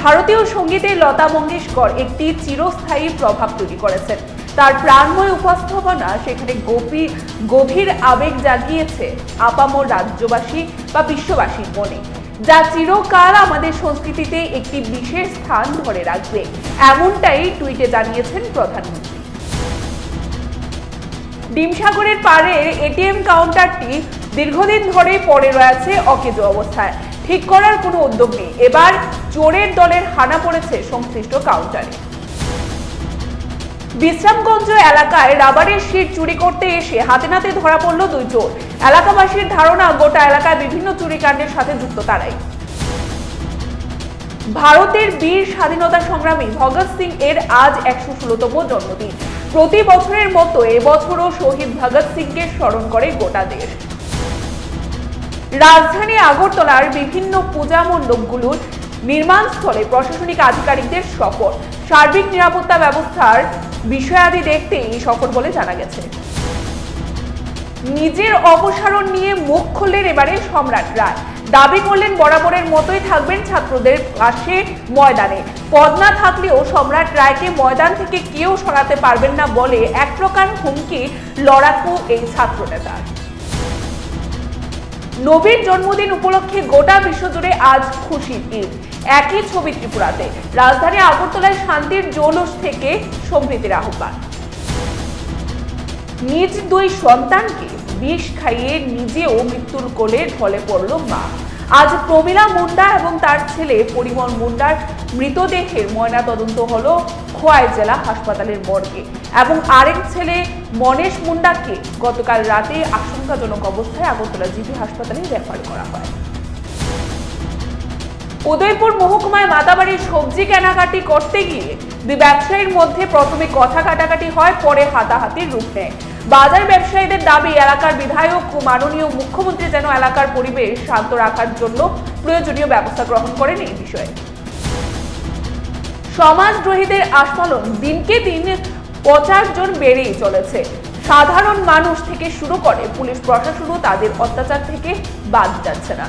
ভারতীয় সঙ্গীতে লতা মঙ্গেশকর একটি চিরস্থায়ী প্রভাব তৈরি করেছেন। তার প্রাণময় উপস্থাপনা সেখানে গভীর আবেগ জাগিয়েছে আপামর রাজ্যবাসী বা বিশ্ববাসীর মনে, যা চিরকাল আমাদের সংস্কৃতিতে একটি বিশেষ স্থান ধরে রাখবে, এমনটাই টুইটে জানিয়েছেন প্রধানমন্ত্রী। ডিমসাগরের পাড়ের এটিএম কাউন্টারটি দীর্ঘদিন ধরে পড়ে রয়েছে অকেজো অবস্থায়। ঠিক করার কোনো উদ্যোগ নেই। এবার চোরের দলের হানা পড়েছে সংশ্লিষ্ট কাউন্টারে। বিশ্রামগঞ্জ এলাকায় রাবারের শিট চুরি করতে এসে হাতে নাতে ধরা পড়ল দুই চোর। এলাকাবাসীর ধারণা গোটা এলাকায় বিভিন্ন চুরিকাণ্ডের সাথে যুক্ত তারাই। ভারতের বীর স্বাধীনতা সংগ্রামী ভগৎ সিং এর আজ 116তম জন্মদিন। প্রতি বছরের মতো এবছরও শহীদ ভগৎ সিংকে স্মরণ করে গোটা দেশ। রাজধানী আগরতলার বিভিন্ন পূজা মণ্ডপগুলোর নির্মাণস্থলে প্রশাসনিক আধিকারিকদের সফর। সার্বিক নিরাপত্তা ব্যবস্থার বিষয়াদি দেখতে এই সফর বলে জানা গেছে। নিজের অপসারণ নিয়ে মুখ খুললেন এবারে সম্রাট রায়। দাবি করলেন বরাবরের মতোই থাকবেন ছাত্রদের পাশে ময়দানে। পদ না থাকলেও সম্রাট রায়কে ময়দান থেকে কেউ সরাতে পারবেন না বলে এক প্রকার হুমকি লড়াকু এই ছাত্র নেতার। নবীর জন্মদিন উপলক্ষে গোটা বিশ্বজুড়ে আজ খুশির ঈদ। একই ছবি ত্রিপুরাতে। রাজধানী আগরতলায় শান্তির জৌলুস থেকে সম্প্রীতির আহ্বান। নিজ দুই সন্তানকে বিষ খাইয়ে নিজেও মৃত্যুর কোলে ঢলে পড়ল মা। আজ প্রমীলা মুন্ডা এবং তার ছেলে পরিমল মুন্ডার মৃতদেহের ময়নাতদন্ত হলো খোয়াই জেলা হাসপাতালের মর্গে এবং আরেক ছেলে মনেশ মুন্ডাকে গতকাল রাতে আশঙ্কাজনক অবস্থায় আগরতলা জিবি হাসপাতালে রেফার করা হয়। উদয়পুর মহকুমায় মাতাবাড়ির সবজি কেনাকাটি করতে গিয়ে দুই ব্যবসায়ীর মধ্যে প্রথমে কথা কাটাকাটি হয়, পরে হাতাহাতির রূপ নেয়। বাজার ব্যবসায়ীদের দাবি, এলাকার বিধায়ক ও মাননীয় মুখ্যমন্ত্রী যেন এলাকার পরিবেশ শান্ত রাখার জন্য প্রয়োজনীয় ব্যবস্থা গ্রহণ করেন এই বিষয়ে। সমাজদ্রোহীদের আস্ফালন দিনকে দিন 50 জন বেড়েই চলেছে। সাধারণ মানুষ থেকে শুরু করে পুলিশ প্রশাসনও তাদের অত্যাচার থেকে বাদ যাচ্ছে না।